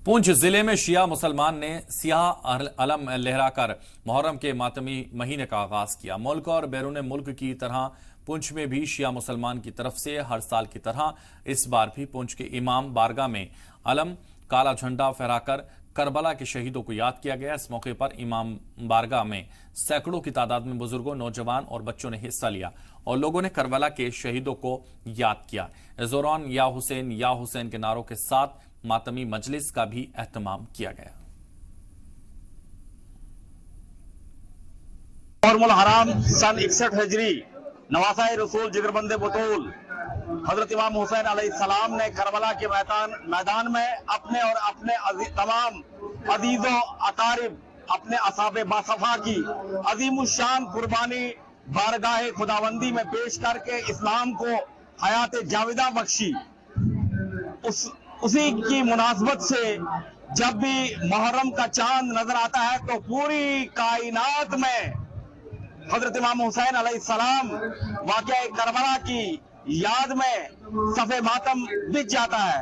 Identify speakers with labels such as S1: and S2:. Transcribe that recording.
S1: پونچھ ضلع میں شیعہ مسلمان نے سیاہ علم لہرا کر محرم کے ماتمی مہینے کا آغاز کیا۔ ملک اور بیرون ملک کی طرح پونچھ میں بھی شیعہ مسلمان کی طرف سے ہر سال کی طرح اس بار بھی پونچھ کے امام بارگاہ میں علم کالا جھنڈا پھہرا کر کربلا کے شہیدوں کو یاد کیا گیا۔ اس موقع پر امام بارگاہ میں سینکڑوں کی تعداد میں بزرگوں، نوجوان اور بچوں نے حصہ لیا اور لوگوں نے کربلا کے شہیدوں کو یاد کیا۔ اس دوران یا حسین کے نعروں کے ساتھ ماتمی مجلس کا بھی اہتمام کیا گیا۔
S2: محرم الحرام سن 61 ہجری نواسہ رسول جگر بند بطول حضرت امام حسین علیہ السلام نے کربلا کے میدان میں اپنے اور اپنے تمام عزیز و اقارب اپنے اصحاب باصفا کی عظیم الشان قربانی بارگاہ خداوندی میں پیش کر کے اسلام کو حیات جاویدہ بخشی۔ اسی کی مناسبت سے جب بھی محرم کا چاند نظر آتا ہے تو پوری کائنات میں حضرت امام حسین علیہ السلام واقعہ کربلا کی یاد میں صف ماتم بچھ جاتا ہے۔